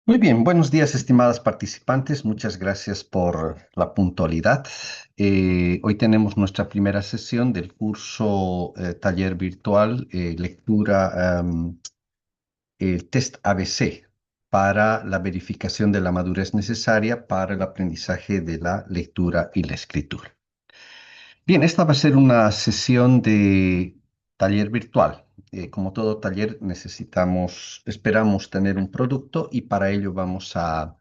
Muy bien, buenos días, estimadas participantes. Muchas gracias por la puntualidad. Hoy tenemos nuestra primera sesión del curso taller virtual lectura, el test ABC para la verificación de la madurez necesaria para el aprendizaje de la lectura y la escritura. Bien, esta va a ser una sesión de taller virtual. Como todo taller, esperamos tener un producto y para ello vamos a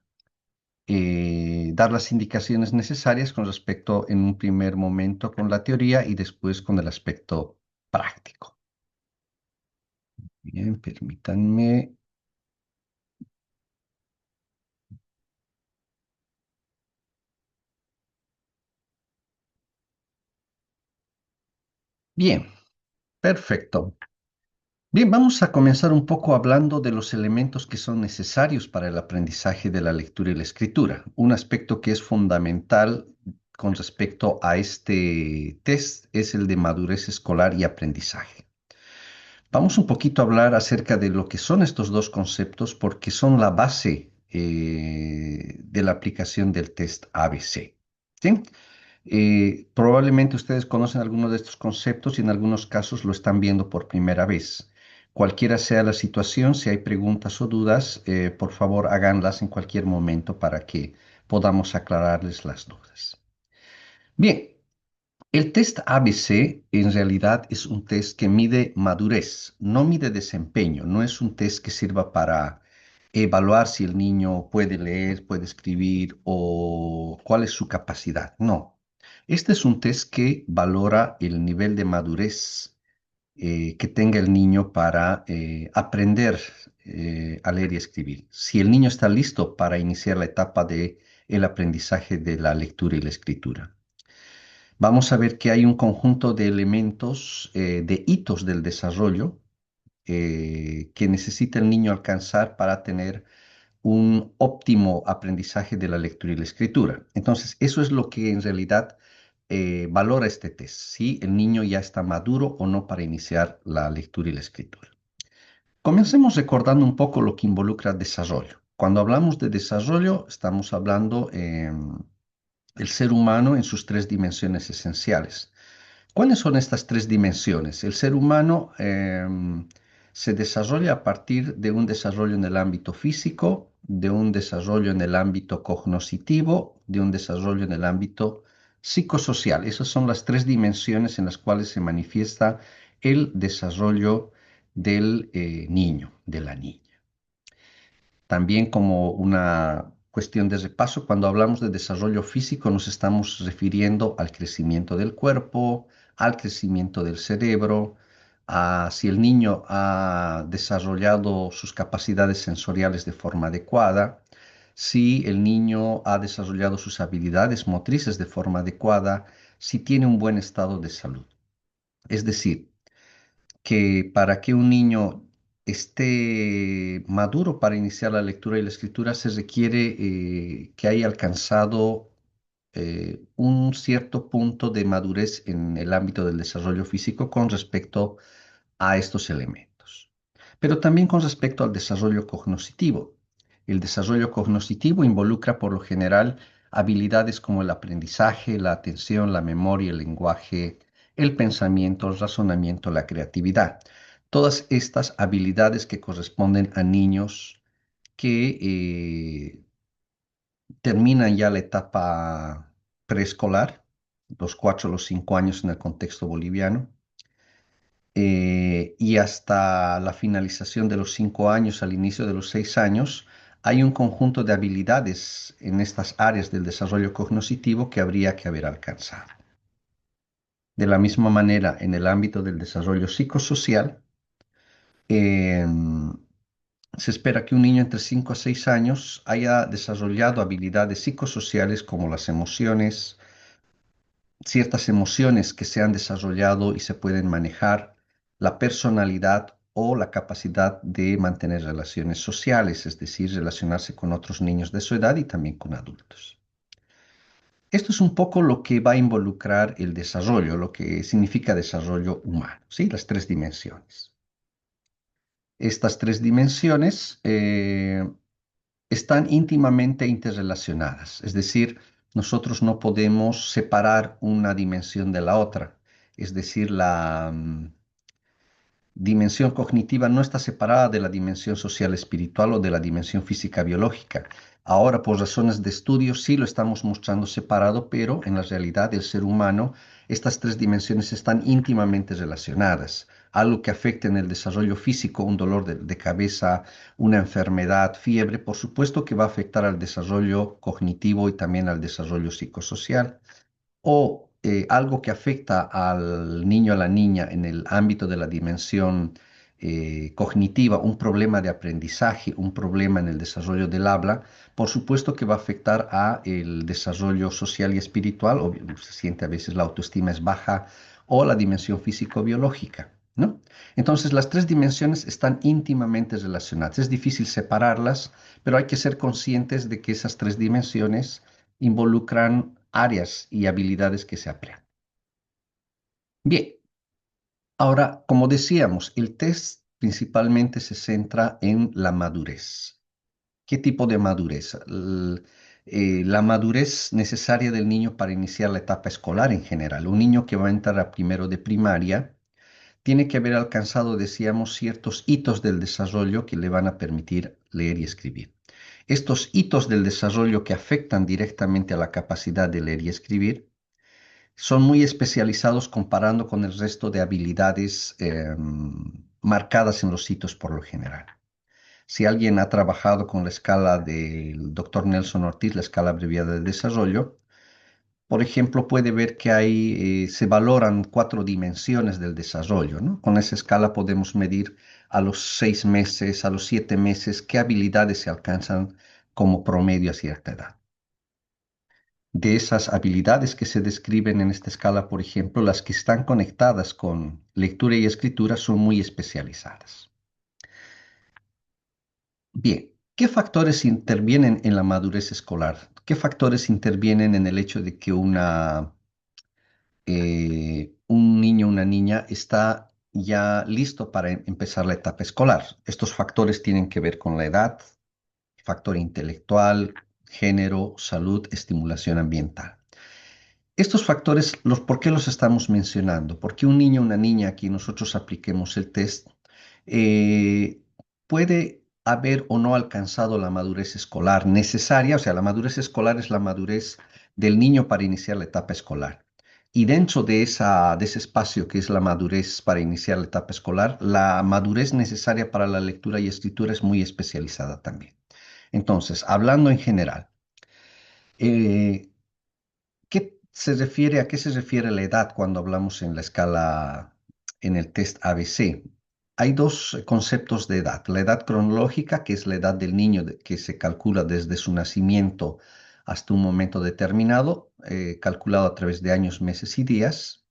dar las indicaciones necesarias con respecto en un primer momento con la teoría y después con el aspecto práctico. Bien, permítanme. Bien, perfecto. Bien, vamos a comenzar un poco hablando de los elementos que son necesarios para el aprendizaje de la lectura y la escritura. Un aspecto que es fundamental con respecto a este test es el de madurez escolar y aprendizaje. Vamos un poquito a hablar acerca de lo que son estos dos conceptos porque son la base de la aplicación del test ABC. ¿Sí? Probablemente ustedes conocen algunos de estos conceptos y en algunos casos lo están viendo por primera vez. Cualquiera sea la situación, si hay preguntas o dudas, por favor háganlas en cualquier momento para que podamos aclararles las dudas. Bien, el test ABC en realidad es un test que mide madurez, no mide desempeño, no es un test que sirva para evaluar si el niño puede leer, puede escribir o cuál es su capacidad. No, este es un test que valora el nivel de madurez que tenga el niño para aprender a leer y escribir. Si el niño está listo para iniciar la etapa de el aprendizaje de la lectura y la escritura. Vamos a ver que hay un conjunto de elementos, de hitos del desarrollo que necesita el niño alcanzar para tener un óptimo aprendizaje de la lectura y la escritura. Entonces, eso es lo que en realidad valora este test, si el niño ya está maduro o no para iniciar la lectura y la escritura. Comencemos recordando un poco lo que involucra desarrollo. Cuando hablamos de desarrollo, estamos hablando el ser humano en sus tres dimensiones esenciales. ¿Cuáles son estas tres dimensiones? El ser humano se desarrolla a partir de un desarrollo en el ámbito físico, de un desarrollo en el ámbito cognoscitivo, de un desarrollo en el ámbito psicosocial. Esas son las tres dimensiones en las cuales se manifiesta el desarrollo del niño, de la niña. También como una cuestión de repaso, cuando hablamos de desarrollo físico nos estamos refiriendo al crecimiento del cuerpo, al crecimiento del cerebro, a si el niño ha desarrollado sus capacidades sensoriales de forma adecuada, si el niño ha desarrollado sus habilidades motrices de forma adecuada, si tiene un buen estado de salud. Es decir, que para que un niño esté maduro para iniciar la lectura y la escritura se requiere que haya alcanzado un cierto punto de madurez en el ámbito del desarrollo físico con respecto a estos elementos. Pero también con respecto al desarrollo cognoscitivo. El desarrollo cognoscitivo involucra por lo general habilidades como el aprendizaje, la atención, la memoria, el lenguaje, el pensamiento, el razonamiento, la creatividad. Todas estas habilidades que corresponden a niños que terminan ya la etapa preescolar, los 4 o los 5 años en el contexto boliviano, y hasta la finalización de los 5 años, al inicio de los 6 años, hay un conjunto de habilidades en estas áreas del desarrollo cognitivo que habría que haber alcanzado. De la misma manera, en el ámbito del desarrollo psicosocial, se espera que un niño entre 5 a 6 años haya desarrollado habilidades psicosociales como las emociones, ciertas emociones que se han desarrollado y se pueden manejar, la personalidad o la capacidad de mantener relaciones sociales, es decir, relacionarse con otros niños de su edad y también con adultos. Esto es un poco lo que va a involucrar el desarrollo, lo que significa desarrollo humano, ¿sí? Las tres dimensiones. Estas tres dimensiones están íntimamente interrelacionadas. Es decir, nosotros no podemos separar una dimensión de la otra. Es decir, la dimensión cognitiva no está separada de la dimensión social espiritual o de la dimensión física biológica. Ahora, por razones de estudio, sí lo estamos mostrando separado, pero en la realidad del ser humano, estas tres dimensiones están íntimamente relacionadas. Algo que afecte en el desarrollo físico, un dolor de cabeza, una enfermedad, fiebre, por supuesto que va a afectar al desarrollo cognitivo y también al desarrollo psicosocial o algo que afecta al niño o a la niña en el ámbito de la dimensión cognitiva, un problema de aprendizaje, un problema en el desarrollo del habla, por supuesto que va a afectar a el desarrollo social y espiritual, o se siente a veces la autoestima es baja, o la dimensión físico-biológica, ¿no? Entonces, las tres dimensiones están íntimamente relacionadas. Es difícil separarlas, pero hay que ser conscientes de que esas tres dimensiones involucran áreas y habilidades que se aprenden. Bien, ahora, como decíamos, el test principalmente se centra en la madurez. ¿Qué tipo de madurez? La madurez necesaria del niño para iniciar la etapa escolar en general. Un niño que va a entrar a primero de primaria tiene que haber alcanzado, decíamos, ciertos hitos del desarrollo que le van a permitir leer y escribir. Estos hitos del desarrollo que afectan directamente a la capacidad de leer y escribir son muy especializados comparando con el resto de habilidades marcadas en los hitos por lo general. Si alguien ha trabajado con la escala del doctor Nelson Ortiz, la escala abreviada de desarrollo, por ejemplo, puede ver que se valoran cuatro dimensiones del desarrollo, ¿no? Con esa escala podemos medir a los 6 meses, a los 7 meses, qué habilidades se alcanzan como promedio a cierta edad. De esas habilidades que se describen en esta escala, por ejemplo, las que están conectadas con lectura y escritura son muy especializadas. Bien, ¿qué factores intervienen en la madurez escolar? ¿Qué factores intervienen en el hecho de que un niño o una niña está ya listo para empezar la etapa escolar? Estos factores tienen que ver con la edad, factor intelectual, género, salud, estimulación ambiental. Estos factores, ¿por qué los estamos mencionando? Porque un niño o una niña a quien nosotros apliquemos el test eh, puede haber o no alcanzado la madurez escolar necesaria, o sea, la madurez escolar es la madurez del niño para iniciar la etapa escolar. Y dentro de ese espacio que es la madurez para iniciar la etapa escolar, la madurez necesaria para la lectura y escritura es muy especializada también. Entonces, hablando en general, eh, ¿a qué se refiere la edad cuando hablamos en la escala, en el test ABC? Hay dos conceptos de edad. La edad cronológica, que es la edad del niño que se calcula desde su nacimiento hasta un momento determinado, calculado a través de años, meses y días.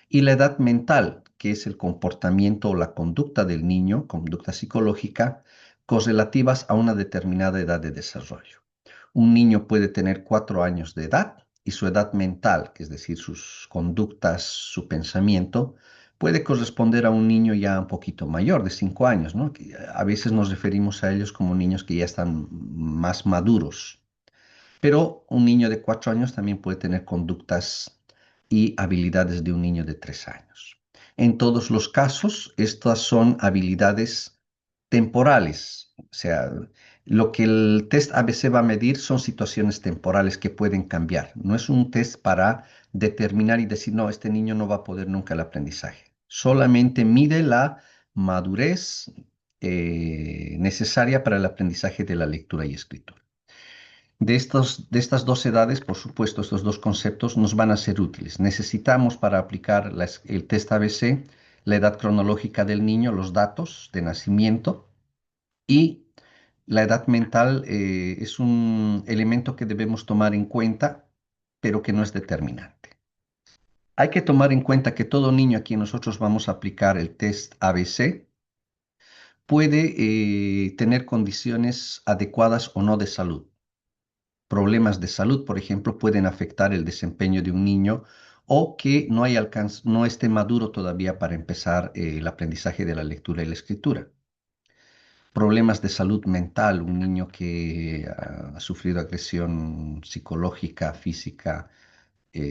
Y la edad mental, que es el comportamiento o la conducta del niño, conducta psicológica, correlativas a una determinada edad de desarrollo. Un niño puede tener 4 años de edad y su edad mental, que es decir, sus conductas, su pensamiento, puede corresponder a un niño ya un poquito mayor, de 5 años, ¿no? Que a veces nos referimos a ellos como niños que ya están más maduros. Pero un niño de 4 años también puede tener conductas y habilidades de un niño de 3 años. En todos los casos, estas son habilidades temporales. O sea, lo que el test ABC va a medir son situaciones temporales que pueden cambiar. No es un test para determinar y decir, no, este niño no va a poder nunca el aprendizaje. Solamente mide la madurez necesaria para el aprendizaje de la lectura y escritura. De estas dos edades, por supuesto, estos dos conceptos nos van a ser útiles. Necesitamos para aplicar el test ABC la edad cronológica del niño, los datos de nacimiento y la edad mental es un elemento que debemos tomar en cuenta, pero que no es determinante. Hay que tomar en cuenta que todo niño a quien nosotros vamos a aplicar el test ABC puede tener condiciones adecuadas o no de salud. Problemas de salud, por ejemplo, pueden afectar el desempeño de un niño o que no esté maduro todavía para empezar el aprendizaje de la lectura y la escritura. problemas de salud mental, un niño que ha sufrido agresión psicológica, física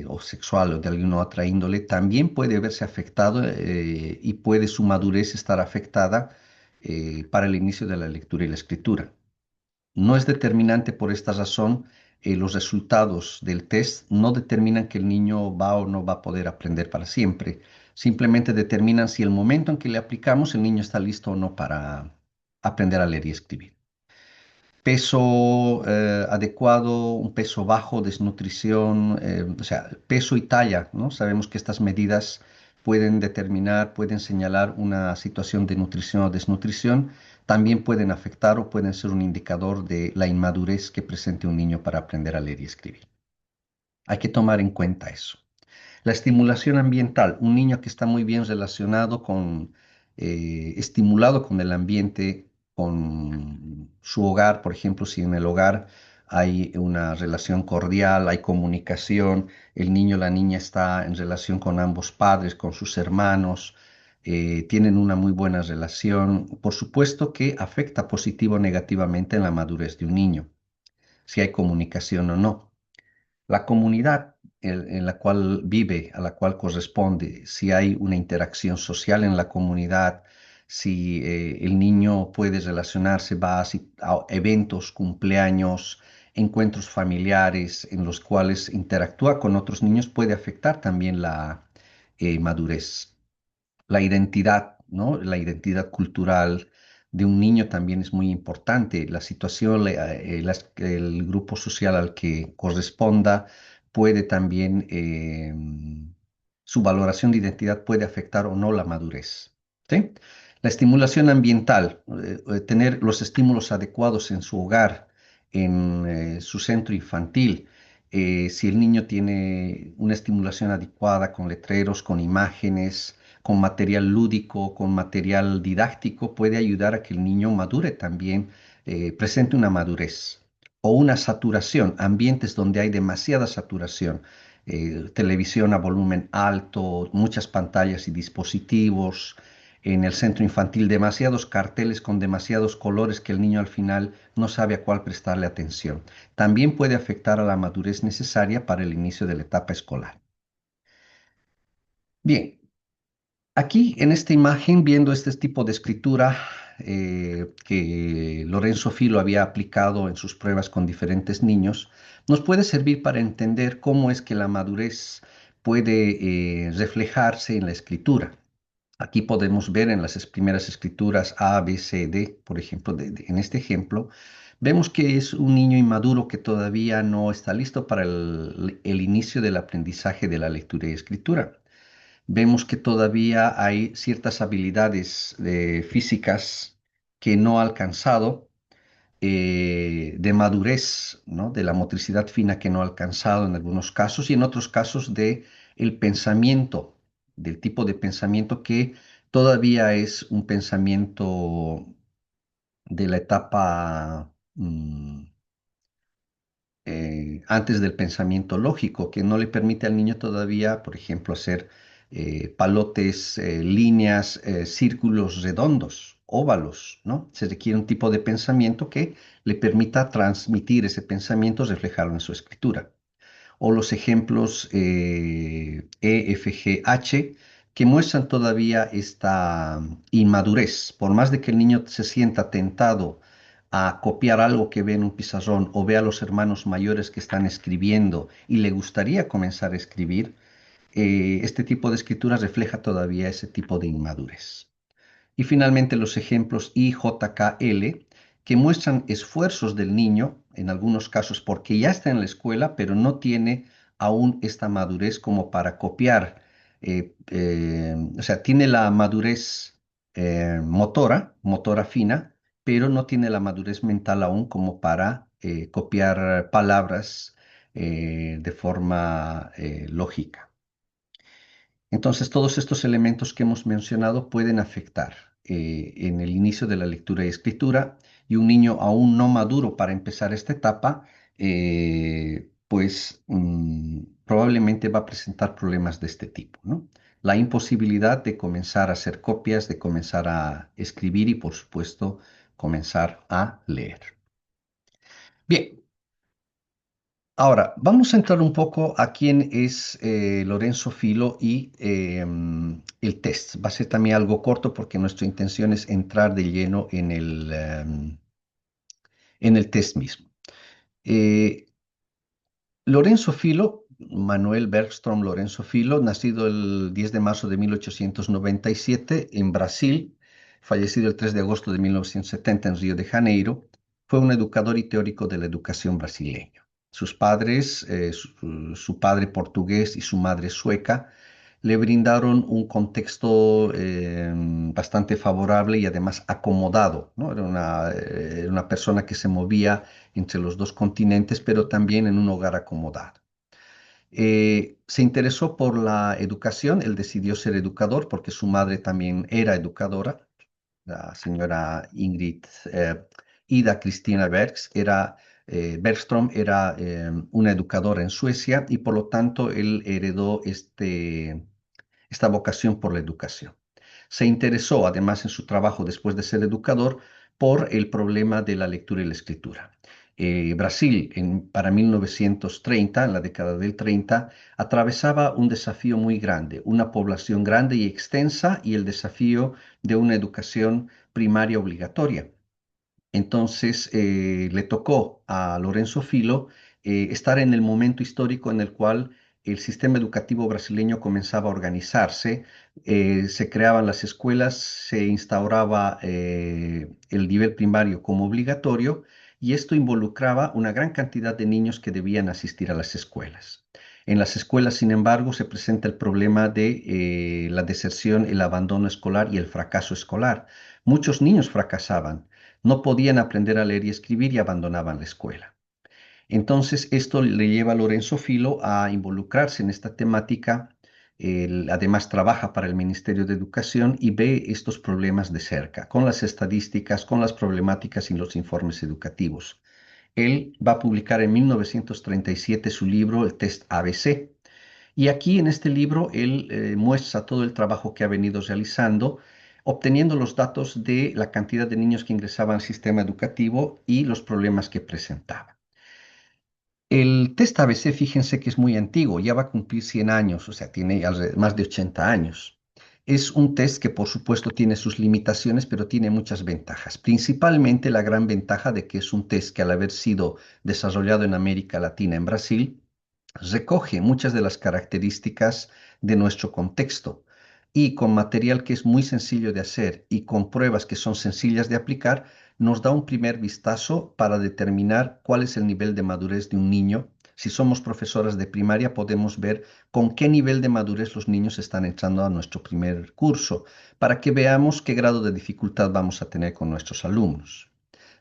o sexual o de alguna otra índole, también puede verse afectado y puede su madurez estar afectada para el inicio de la lectura y la escritura. No es determinante por esta razón, los resultados del test no determinan que el niño va o no va a poder aprender para siempre. Simplemente determinan si el momento en que le aplicamos el niño está listo o no para aprender a leer y escribir. Peso adecuado, un peso bajo, desnutrición, o sea, peso y talla, ¿no? Sabemos que estas medidas pueden determinar, pueden señalar una situación de nutrición o desnutrición, también pueden afectar o pueden ser un indicador de la inmadurez que presente un niño para aprender a leer y escribir. Hay que tomar en cuenta eso. La estimulación ambiental, un niño que está muy bien relacionado con, estimulado con el ambiente, con su hogar, por ejemplo, si en el hogar hay una relación cordial, hay comunicación, el niño o la niña está en relación con ambos padres, con sus hermanos, tienen una muy buena relación, por supuesto que afecta positivo o negativamente en la madurez de un niño, si hay comunicación o no. La comunidad en la cual vive, a la cual corresponde, si hay una interacción social en la comunidad, si el niño puede relacionarse, va a eventos, cumpleaños, encuentros familiares en los cuales interactúa con otros niños, puede afectar también la madurez. La identidad, ¿no? La identidad cultural de un niño también es muy importante. La situación, el grupo social al que corresponda puede también, su valoración de identidad puede afectar o no la madurez. ¿Sí? La estimulación ambiental, tener los estímulos adecuados en su hogar, en su centro infantil. Si el niño tiene una estimulación adecuada con letreros, con imágenes, con material lúdico, con material didáctico, puede ayudar a que el niño madure también, presente una madurez o una saturación, ambientes donde hay demasiada saturación, televisión a volumen alto, muchas pantallas y dispositivos. En el centro infantil, demasiados carteles con demasiados colores que el niño al final no sabe a cuál prestarle atención. También puede afectar a la madurez necesaria para el inicio de la etapa escolar. Bien, aquí en esta imagen, viendo este tipo de escritura que Lorenzo Filo había aplicado en sus pruebas con diferentes niños, nos puede servir para entender cómo es que la madurez puede reflejarse en la escritura. Aquí podemos ver en las primeras escrituras A, B, C, D, por ejemplo, en este ejemplo, vemos que es un niño inmaduro que todavía no está listo para el inicio del aprendizaje de la lectura y escritura. Vemos que todavía hay ciertas habilidades físicas que no ha alcanzado, de madurez, ¿no? De la motricidad fina que no ha alcanzado en algunos casos y en otros casos de el pensamiento, del tipo de pensamiento que todavía es un pensamiento de la etapa antes del pensamiento lógico, que no le permite al niño todavía, por ejemplo, hacer palotes, líneas, círculos redondos, óvalos, ¿no? Se requiere un tipo de pensamiento que le permita transmitir ese pensamiento, reflejarlo en su escritura. O los ejemplos E, F, G, H, que muestran todavía esta inmadurez. Por más de que el niño se sienta tentado a copiar algo que ve en un pizarrón o ve a los hermanos mayores que están escribiendo y le gustaría comenzar a escribir, este tipo de escritura refleja todavía ese tipo de inmadurez. Y finalmente los ejemplos I, J, K, L, que muestran esfuerzos del niño, en algunos casos porque ya está en la escuela, pero no tiene aún esta madurez como para copiar. O sea, tiene la madurez motora fina, pero no tiene la madurez mental aún como para copiar palabras de forma lógica. Entonces, todos estos elementos que hemos mencionado pueden afectar en el inicio de la lectura y escritura y un niño aún no maduro para empezar esta etapa, pues probablemente va a presentar problemas de este tipo, ¿no? La imposibilidad de comenzar a hacer copias, de comenzar a escribir y, por supuesto, comenzar a leer. Bien, ahora vamos a entrar un poco a quién es Lorenzo Filo y el test. Va a ser también algo corto porque nuestra intención es entrar de lleno en el test mismo. Eh, Lorenzo Filo, Manuel Bergström Lorenzo Filo, nacido el 10 de marzo de 1897 en Brasil, fallecido el 3 de agosto de 1970 en Río de Janeiro, fue un educador y teórico de la educación brasileño. Sus padres, su padre portugués y su madre sueca, le brindaron un contexto bastante favorable y además acomodado, ¿no? Era una persona que se movía entre los dos continentes, pero también en un hogar acomodado. Se interesó por la educación, él decidió ser educador porque su madre también era educadora, la señora Ida Cristina Bergström era una educadora en Suecia y por lo tanto él heredó esta vocación por la educación. Se interesó además en su trabajo después de ser educador por el problema de la lectura y la escritura. Brasil, para 1930, en la década del 30, atravesaba un desafío muy grande, una población grande y extensa y el desafío de una educación primaria obligatoria. Entonces le tocó a Lorenzo Filo estar en el momento histórico en el cual el sistema educativo brasileño comenzaba a organizarse, se creaban las escuelas, se instauraba el nivel primario como obligatorio y esto involucraba una gran cantidad de niños que debían asistir a las escuelas. En las escuelas, sin embargo, se presenta el problema de la deserción, el abandono escolar y el fracaso escolar. Muchos niños fracasaban, no podían aprender a leer y escribir y abandonaban la escuela. Entonces, esto le lleva a Lorenzo Filo a involucrarse en esta temática. Él además trabaja para el Ministerio de Educación y ve estos problemas de cerca, con las estadísticas, con las problemáticas y los informes educativos. Él va a publicar en 1937 su libro, El Test ABC, y aquí en este libro él muestra todo el trabajo que ha venido realizando, obteniendo los datos de la cantidad de niños que ingresaban al sistema educativo y los problemas que presentaba. El test ABC, fíjense que es muy antiguo, ya va a cumplir 100 años, o sea, tiene más de 80 años. Es un test que por supuesto tiene sus limitaciones, pero tiene muchas ventajas. Principalmente la gran ventaja de que es un test que al haber sido desarrollado en América Latina, en Brasil, recoge muchas de las características de nuestro contexto y con material que es muy sencillo de hacer y con pruebas que son sencillas de aplicar, nos da un primer vistazo para determinar cuál es el nivel de madurez de un niño. Si somos profesoras de primaria, podemos ver con qué nivel de madurez los niños están entrando a nuestro primer curso, para que veamos qué grado de dificultad vamos a tener con nuestros alumnos.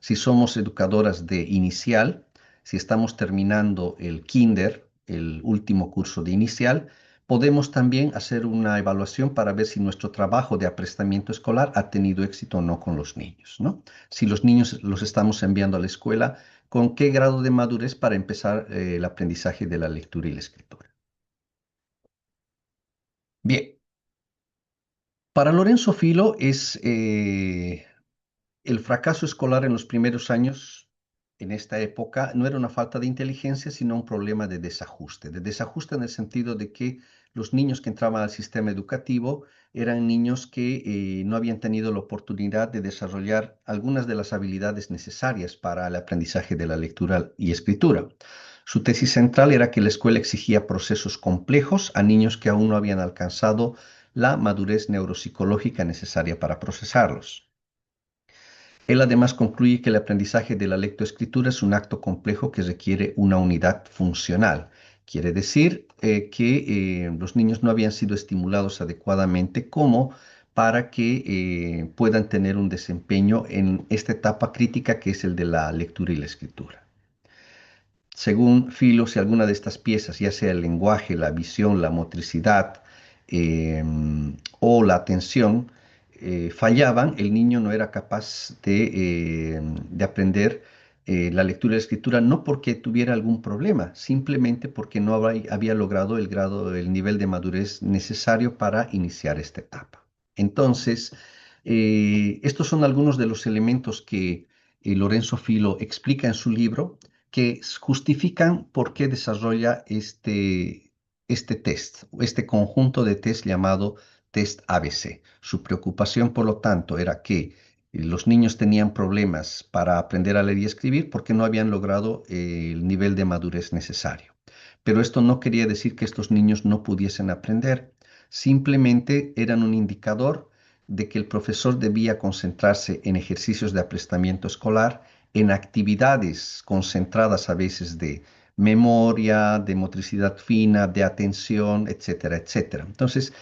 Si somos educadoras de inicial, si estamos terminando el kinder, el último curso de inicial, podemos también hacer una evaluación para ver si nuestro trabajo de aprestamiento escolar ha tenido éxito o no con los niños, ¿no? Si los niños los estamos enviando a la escuela, ¿con qué grado de madurez para empezar el aprendizaje de la lectura y la escritura? Bien, para Lorenzo Filo es el fracaso escolar en los primeros años, en esta época, no era una falta de inteligencia, sino un problema de desajuste en el sentido de que los niños que entraban al sistema educativo eran niños que no habían tenido la oportunidad de desarrollar algunas de las habilidades necesarias para el aprendizaje de la lectura y escritura. Su tesis central era que la escuela exigía procesos complejos a niños que aún no habían alcanzado la madurez neuropsicológica necesaria para procesarlos. Él además concluye que el aprendizaje de la lectoescritura es un acto complejo que requiere una unidad funcional. Quiere decir que los niños no habían sido estimulados adecuadamente como para que puedan tener un desempeño en esta etapa crítica que es el de la lectura y la escritura. Según Filo, si alguna de estas piezas, ya sea el lenguaje, la visión, la motricidad o la atención, fallaban, el niño no era capaz de aprender la lectura y la escritura, no porque tuviera algún problema, simplemente porque no había logrado el grado, el nivel de madurez necesario para iniciar esta etapa. Entonces, Estos son algunos de los elementos que Lorenzo Filo explica en su libro que justifican por qué desarrolla este test, este conjunto de test llamado test ABC. Su preocupación, por lo tanto, era que los niños tenían problemas para aprender a leer y escribir porque no habían logrado el nivel de madurez necesario. Pero esto no quería decir que estos niños no pudiesen aprender, simplemente eran un indicador de que el profesor debía concentrarse en ejercicios de aprestamiento escolar, en actividades concentradas a veces de memoria, de motricidad fina, de atención, etcétera, etcétera. Entonces,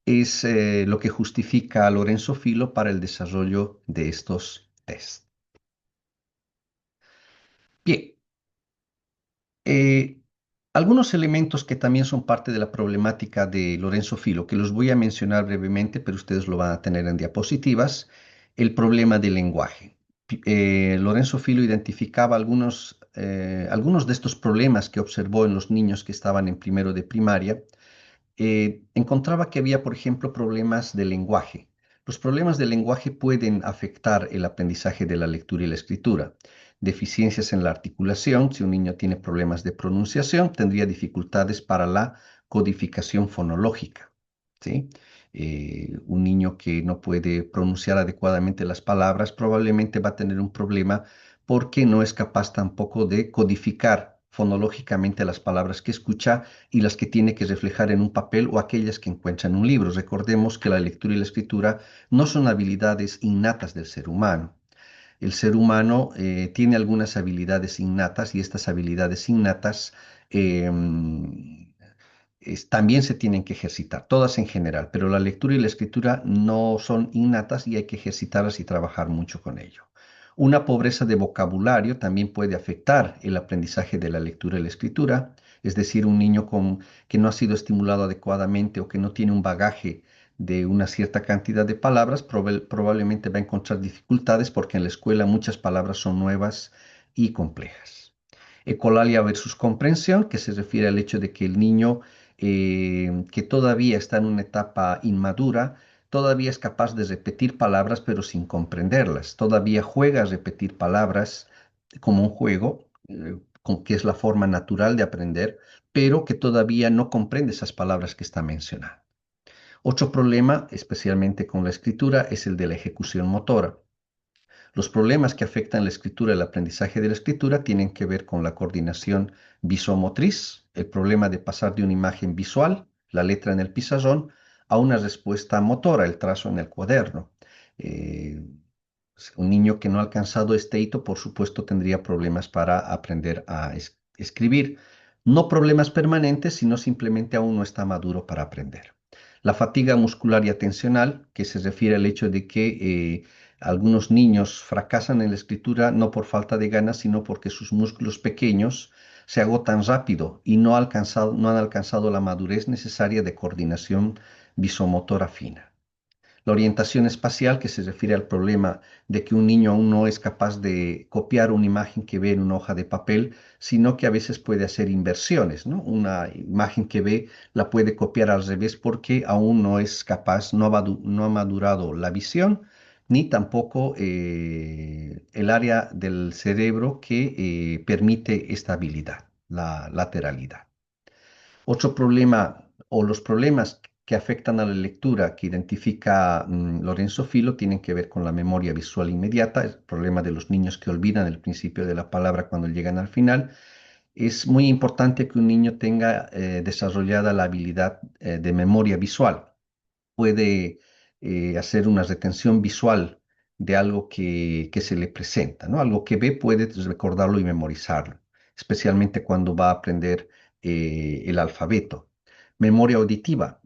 es lo que justifica a Lorenzo Filo para el desarrollo de estos test. Bien, eh, algunos elementos que también son parte de la problemática de Lorenzo Filo, que los voy a mencionar brevemente, pero ustedes lo van a tener en diapositivas, el problema del lenguaje. Lorenzo Filo identificaba algunos de estos problemas que observó en los niños que estaban en primero de primaria. Encontraba que había, por ejemplo, problemas de lenguaje. Los problemas de lenguaje pueden afectar el aprendizaje de la lectura y la escritura. Deficiencias en la articulación, si un niño tiene problemas de pronunciación, tendría dificultades para la codificación fonológica. ¿Sí? Un niño que no puede pronunciar adecuadamente las palabras probablemente va a tener un problema porque no es capaz tampoco de codificar fonológicamente las palabras que escucha y las que tiene que reflejar en un papel o aquellas que encuentra en un libro. Recordemos que la lectura y la escritura no son habilidades innatas del ser humano. El ser humano tiene algunas habilidades innatas y estas habilidades innatas eh, también se tienen que ejercitar, todas en general, pero la lectura y la escritura no son innatas y hay que ejercitarlas y trabajar mucho con ello. Una pobreza de vocabulario también puede afectar el aprendizaje de la lectura y la escritura, es decir, un niño que no ha sido estimulado adecuadamente o que no tiene un bagaje de una cierta cantidad de palabras, probablemente va a encontrar dificultades porque en la escuela muchas palabras son nuevas y complejas. Ecolalia versus comprensión, que se refiere al hecho de que el niño que todavía está en una etapa inmadura, todavía es capaz de repetir palabras pero sin comprenderlas, todavía juega a repetir palabras como un juego, que es la forma natural de aprender, pero que todavía no comprende esas palabras que está mencionando. Otro problema, especialmente con la escritura, es el de la ejecución motora. Los problemas que afectan la escritura y el aprendizaje de la escritura tienen que ver con la coordinación visomotriz, el problema de pasar de una imagen visual, la letra en el pizarrón, a una respuesta motora, el trazo en el cuaderno. Eh, un niño que no ha alcanzado este hito, por supuesto, tendría problemas para aprender a escribir. No problemas permanentes, sino simplemente aún no está maduro para aprender. La fatiga muscular y atencional, que se refiere al hecho de que algunos niños fracasan en la escritura no por falta de ganas, sino porque sus músculos pequeños se agotan rápido y no han alcanzado la madurez necesaria de coordinación visomotora fina. La orientación espacial, que se refiere al problema de que un niño aún no es capaz de copiar una imagen que ve en una hoja de papel, sino que a veces puede hacer inversiones, ¿no? Una imagen que ve la puede copiar al revés porque aún no es capaz, no ha madurado la visión, ni tampoco el área del cerebro que permite esta habilidad, la lateralidad. Otro problema o los problemas que afectan a la lectura que identifica Lorenzo Filo tienen que ver con la memoria visual inmediata, el problema de los niños que olvidan el principio de la palabra cuando llegan al final. Es muy importante que un niño tenga desarrollada la habilidad de memoria visual. Puede hacer una retención visual de algo que se le presenta, ¿no? Algo que ve puede recordarlo y memorizarlo, especialmente cuando va a aprender el alfabeto. Memoria auditiva.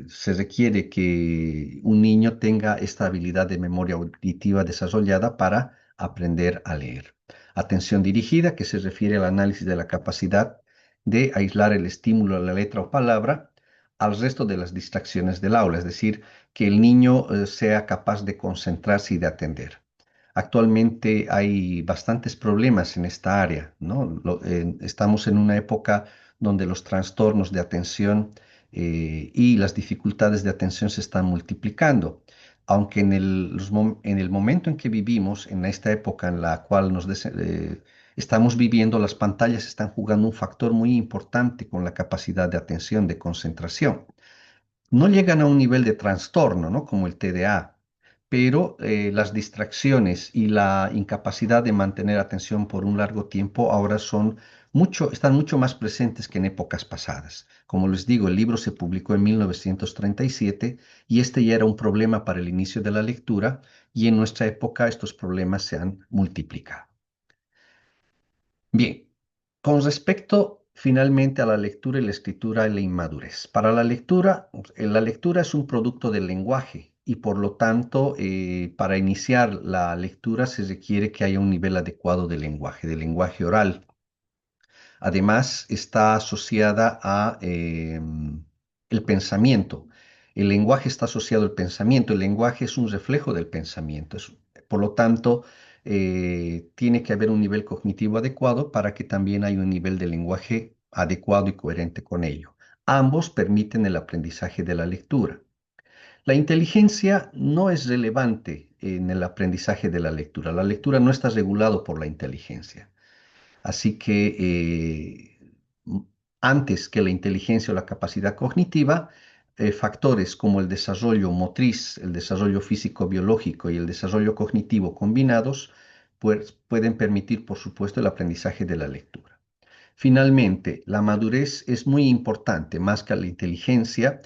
Se requiere que un niño tenga esta habilidad de memoria auditiva desarrollada para aprender a leer. Atención dirigida, que se refiere al análisis de la capacidad de aislar el estímulo a la letra o palabra al resto de las distracciones del aula, es decir, que el niño sea capaz de concentrarse y de atender. Actualmente hay bastantes problemas en esta área, ¿no? Estamos en una época donde los trastornos de atención y las dificultades de atención se están multiplicando. aunque en el momento en que vivimos, en esta época en la cual estamos viviendo, las pantallas están jugando un factor muy importante con la capacidad de atención, de concentración. No llegan a un nivel de trastorno, ¿no? Como el TDA, pero las distracciones y la incapacidad de mantener atención por un largo tiempo ahora están mucho más presentes que en épocas pasadas. Como les digo, el libro se publicó en 1937 y este ya era un problema para el inicio de la lectura y en nuestra época estos problemas se han multiplicado. Bien, con respecto finalmente a la lectura y la escritura y la inmadurez. Para la lectura es un producto del lenguaje y por lo tanto, para iniciar la lectura se requiere que haya un nivel adecuado de lenguaje oral. Además, está asociada a el pensamiento. El lenguaje está asociado al pensamiento. El lenguaje es un reflejo del pensamiento. Por lo tanto, tiene que haber un nivel cognitivo adecuado para que también haya un nivel de lenguaje adecuado y coherente con ello. Ambos permiten el aprendizaje de la lectura. La inteligencia no es relevante en el aprendizaje de la lectura. La lectura no está regulado por la inteligencia. Así que m- antes que la inteligencia o la capacidad cognitiva, factores como el desarrollo motriz, el desarrollo físico-biológico y el desarrollo cognitivo combinados, pues, pueden permitir, por supuesto, el aprendizaje de la lectura. Finalmente, la madurez es muy importante, más que la inteligencia.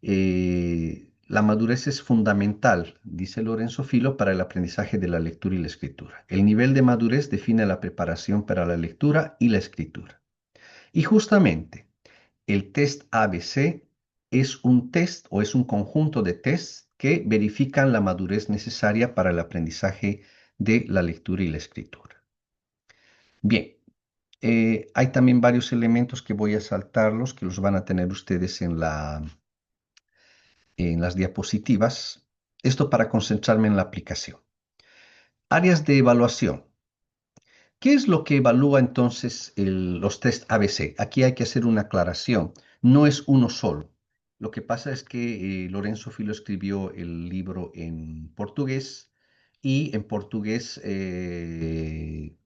La madurez es fundamental, dice Lorenzo Filo, para el aprendizaje de la lectura y la escritura. El nivel de madurez define la preparación para la lectura y la escritura. Y justamente, el test ABC es un test o es un conjunto de tests que verifican la madurez necesaria para el aprendizaje de la lectura y la escritura. Bien, hay también varios elementos que voy a saltarlos, que los van a tener ustedes en las diapositivas. Esto para concentrarme en la aplicación. Áreas de evaluación. ¿Qué es lo que evalúa entonces los test ABC? Aquí hay que hacer una aclaración. No es uno solo. Lo que pasa es que Lorenzo Filo escribió el libro en portugués y en portugués el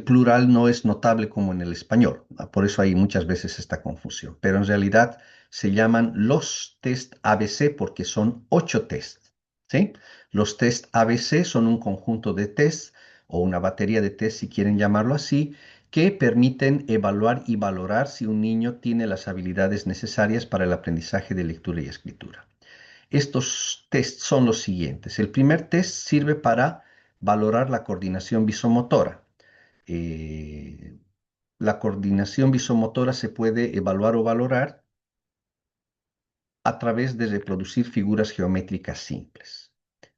plural no es notable como en el español. Por eso hay muchas veces esta confusión. Pero en realidad se llaman los test ABC porque son 8 tests. ¿Sí? Los test ABC son un conjunto de tests o una batería de tests, si quieren llamarlo así, que permiten evaluar y valorar si un niño tiene las habilidades necesarias para el aprendizaje de lectura y escritura. Estos tests son los siguientes. El primer test sirve para valorar la coordinación visomotora. eh, la coordinación visomotora se puede evaluar o valorar a través de reproducir figuras geométricas simples.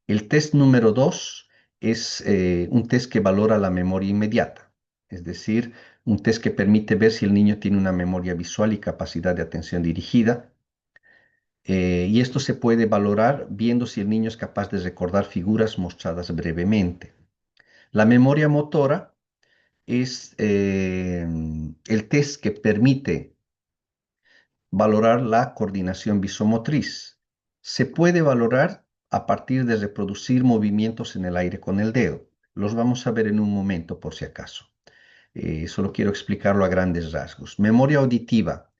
El test número 2 es un test que valora la memoria inmediata, es decir, un test que permite ver si el niño tiene una memoria visual y capacidad de atención dirigida. Y esto se puede valorar viendo si el niño es capaz de recordar figuras mostradas brevemente. La memoria motora es el test que permite valorar la coordinación visomotriz. Se puede valorar a partir de reproducir movimientos en el aire con el dedo. Los vamos a ver en un momento por si acaso. Solo quiero explicarlo a grandes rasgos. Memoria auditiva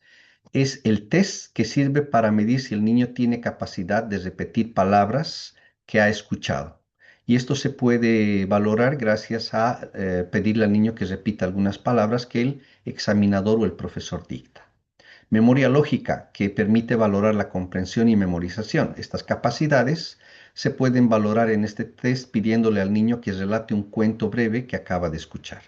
es el test que sirve para medir si el niño tiene capacidad de repetir palabras que ha escuchado. Y esto se puede valorar gracias a pedirle al niño que repita algunas palabras que el examinador o el profesor dicta. Memoria lógica, que permite valorar la comprensión y memorización. Estas capacidades se pueden valorar en este test pidiéndole al niño que relate un cuento breve que acaba de escuchar.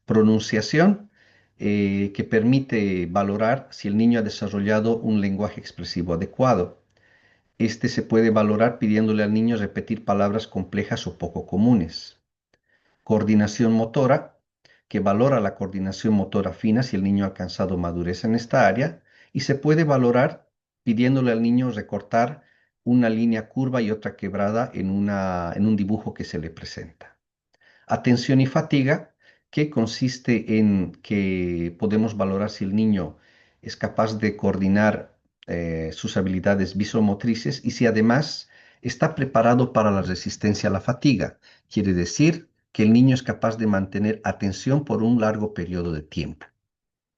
Pronunciación, que permite valorar si el niño ha desarrollado un lenguaje expresivo adecuado. Este se puede valorar pidiéndole al niño repetir palabras complejas o poco comunes. Coordinación motora, que valora la coordinación motora fina si el niño ha alcanzado madurez en esta área, y se puede valorar pidiéndole al niño recortar una línea curva y otra quebrada en un dibujo que se le presenta. Atención y fatiga, que consiste en que podemos valorar si el niño es capaz de coordinar sus habilidades visomotrices y si además está preparado para la resistencia a la fatiga. Quiere decir que el niño es capaz de mantener atención por un largo periodo de tiempo.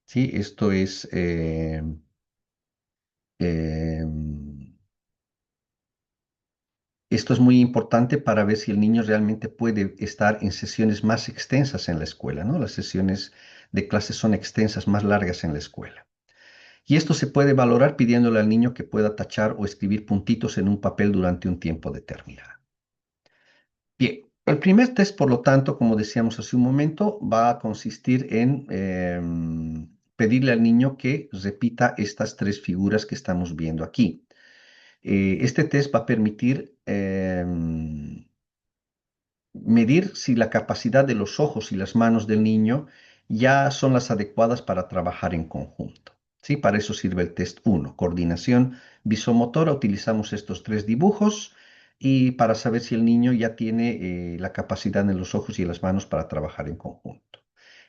¿Sí? Eh, Esto es muy importante para ver si el niño realmente puede estar en sesiones más extensas en la escuela, ¿no? Las sesiones de clases son extensas, más largas en la escuela. Y esto se puede valorar pidiéndole al niño que pueda tachar o escribir puntitos en un papel durante un tiempo determinado. Bien, el primer test, por lo tanto, como decíamos hace un momento, va a consistir en pedirle al niño que repita estas tres figuras que estamos viendo aquí. Este test va a permitir medir si la capacidad de los ojos y las manos del niño ya son las adecuadas para trabajar en conjunto. ¿Sí? Para eso sirve el test 1, coordinación visomotora. Utilizamos estos tres dibujos y para saber si el niño ya tiene la capacidad en los ojos y en las manos para trabajar en conjunto.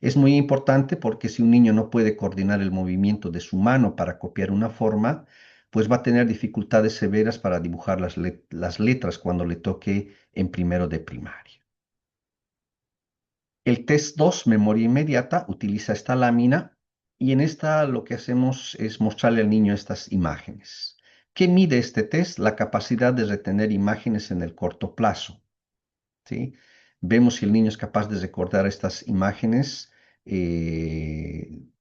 Es muy importante porque si un niño no puede coordinar el movimiento de su mano para copiar una forma, pues va a tener dificultades severas para dibujar las letras cuando le toque en primero de primaria. El test 2, memoria inmediata, utiliza esta lámina y en esta lo que hacemos es mostrarle al niño estas imágenes. ¿Qué mide este test? La capacidad de retener imágenes en el corto plazo. ¿Sí? Vemos si el niño es capaz de recordar estas imágenes,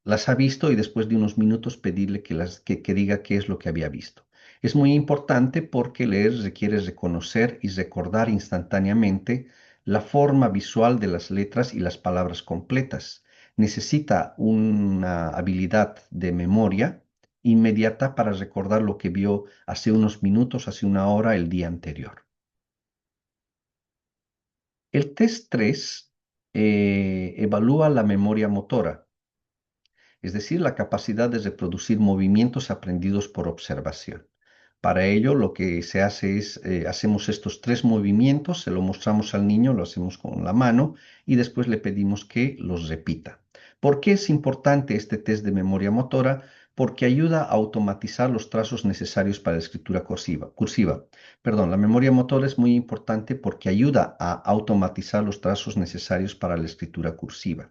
las ha visto y después de unos minutos pedirle que diga qué es lo que había visto. Es muy importante porque leer requiere reconocer y recordar instantáneamente la forma visual de las letras y las palabras completas. Necesita una habilidad de memoria inmediata para recordar lo que vio hace unos minutos, hace una hora, el día anterior. El test 3 evalúa la memoria motora, es decir, la capacidad de reproducir movimientos aprendidos por observación. Para ello, lo que se hace es, hacemos estos tres movimientos, se lo mostramos al niño, lo hacemos con la mano y después le pedimos que los repita. ¿Por qué es importante este test de memoria motora? Porque ayuda a automatizar los trazos necesarios para la escritura cursiva. Perdón, la memoria motora es muy importante porque ayuda a automatizar los trazos necesarios para la escritura cursiva.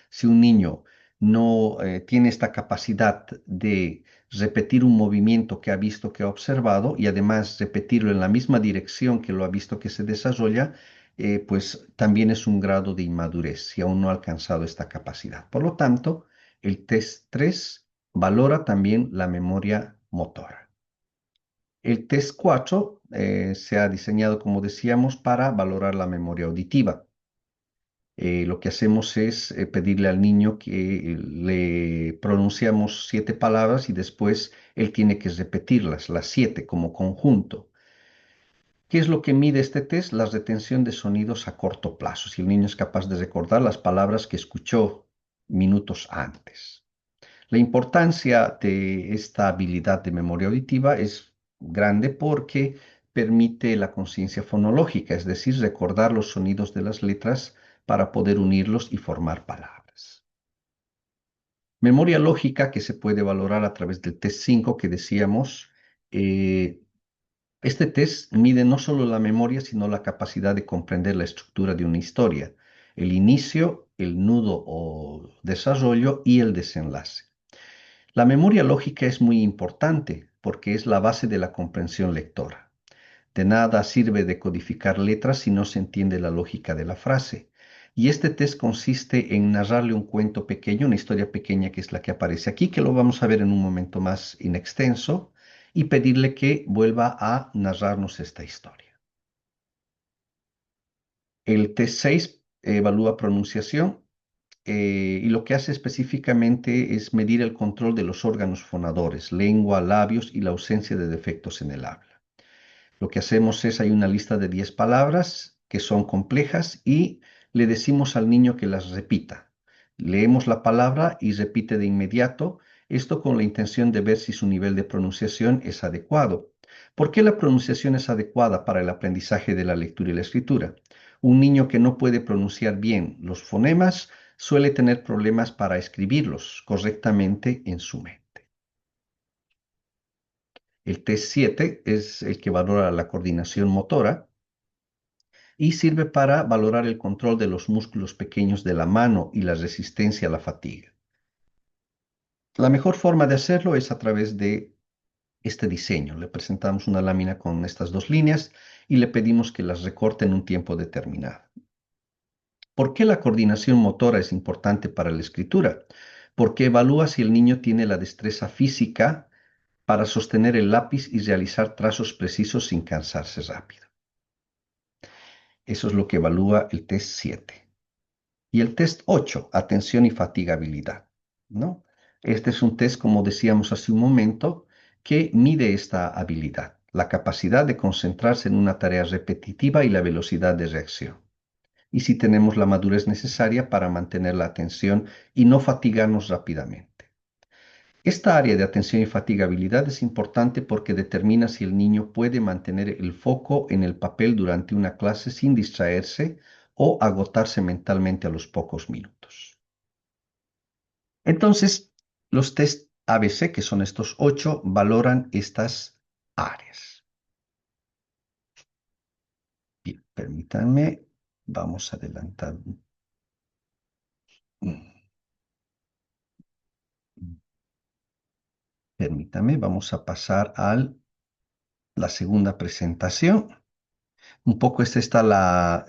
Si un niño no tiene esta capacidad de repetir un movimiento que ha visto, que ha observado, y además repetirlo en la misma dirección que lo ha visto que se desarrolla, pues también es un grado de inmadurez si aún no ha alcanzado esta capacidad. Por lo tanto, el test 3 valora también la memoria motora. El test 4 se ha diseñado, como decíamos, para valorar la memoria auditiva. Lo que hacemos es pedirle al niño que le pronunciamos 7 palabras y después él tiene que repetirlas, las 7 como conjunto. ¿Qué es lo que mide este test? La retención de sonidos a corto plazo, si el niño es capaz de recordar las palabras que escuchó minutos antes. La importancia de esta habilidad de memoria auditiva es grande porque permite la conciencia fonológica, es decir, recordar los sonidos de las letras para poder unirlos y formar palabras. Memoria lógica que se puede valorar a través del test 5 que decíamos. Este test mide no solo la memoria, sino la capacidad de comprender la estructura de una historia, el inicio, el nudo o desarrollo y el desenlace. La memoria lógica es muy importante porque es la base de la comprensión lectora. De nada sirve decodificar letras si no se entiende la lógica de la frase. Y este test consiste en narrarle un cuento pequeño, una historia pequeña que es la que aparece aquí, que lo vamos a ver en un momento más in extenso, y pedirle que vuelva a narrarnos esta historia. El test 6 evalúa pronunciación y lo que hace específicamente es medir el control de los órganos fonadores, lengua, labios y la ausencia de defectos en el habla. Lo que hacemos es, hay una lista de 10 palabras que son complejas y le decimos al niño que las repita. Leemos la palabra y repite de inmediato, esto con la intención de ver si su nivel de pronunciación es adecuado. ¿Por qué la pronunciación es adecuada para el aprendizaje de la lectura y la escritura? Un niño que no puede pronunciar bien los fonemas suele tener problemas para escribirlos correctamente en su mente. El test 7 es el que valora la coordinación motora y sirve para valorar el control de los músculos pequeños de la mano y la resistencia a la fatiga. La mejor forma de hacerlo es a través de este diseño. Le presentamos una lámina con estas dos líneas y le pedimos que las recorte en un tiempo determinado. ¿Por qué la coordinación motora es importante para la escritura? Porque evalúa si el niño tiene la destreza física para sostener el lápiz y realizar trazos precisos sin cansarse rápido. Eso es lo que evalúa el test 7. Y el test 8, atención y fatigabilidad, ¿no? Este es un test, como decíamos hace un momento, que mide esta habilidad, la capacidad de concentrarse en una tarea repetitiva y la velocidad de reacción. Y si tenemos la madurez necesaria para mantener la atención y no fatigarnos rápidamente. Esta área de atención y fatigabilidad es importante porque determina si el niño puede mantener el foco en el papel durante una clase sin distraerse o agotarse mentalmente a los pocos minutos. Entonces, los test ABC, que son estos 8, valoran estas áreas. Bien, permítanme, vamos a adelantar. Permítame, vamos a pasar a la segunda presentación. Un poco esta está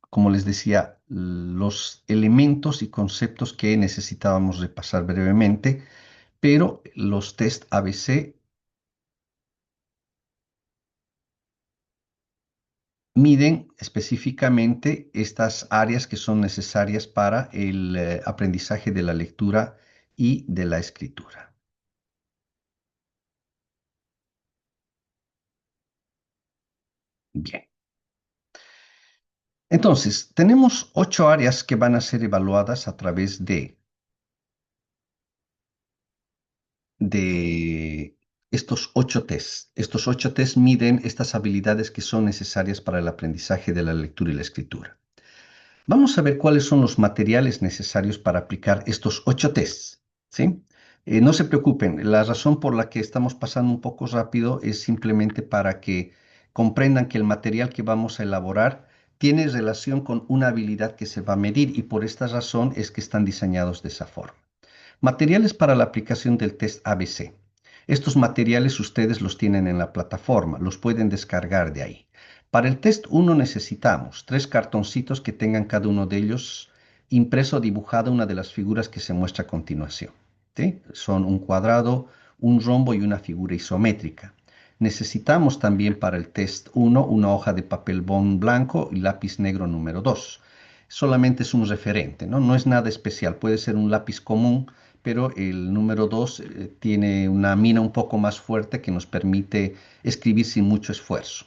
como les decía, los elementos y conceptos que necesitábamos repasar brevemente, pero los test ABC miden específicamente estas áreas que son necesarias para el aprendizaje de la lectura y de la escritura. Bien. Entonces, tenemos 8 áreas que van a ser evaluadas a través de estos 8 tests. Estos 8 tests miden estas habilidades que son necesarias para el aprendizaje de la lectura y la escritura. Vamos a ver cuáles son los materiales necesarios para aplicar estos 8 tests, ¿sí? No se preocupen, la razón por la que estamos pasando un poco rápido es simplemente para que comprendan que el material que vamos a elaborar tiene relación con una habilidad que se va a medir y por esta razón es que están diseñados de esa forma. Materiales para la aplicación del test ABC. Estos materiales ustedes los tienen en la plataforma, los pueden descargar de ahí. Para el test 1 necesitamos 3 cartoncitos que tengan cada uno de ellos impreso o dibujada una de las figuras que se muestra a continuación. ¿Sí? Son un cuadrado, un rombo y una figura isométrica. Necesitamos también para el test 1 una hoja de papel bond blanco y lápiz negro número 2. Solamente es un referente, ¿no? No es nada especial, puede ser un lápiz común, pero el número 2 tiene una mina un poco más fuerte que nos permite escribir sin mucho esfuerzo.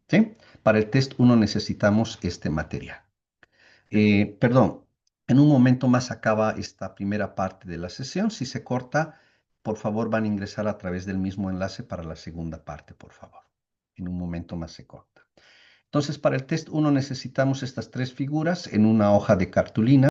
¿Sí? Para el test 1 necesitamos este material. Perdón, en un momento más acaba esta primera parte de la sesión. Si se corta, por favor van a ingresar a través del mismo enlace para la segunda parte, por favor. En un momento más se corta. Entonces, para el test 1 necesitamos estas 3 figuras en una hoja de cartulina.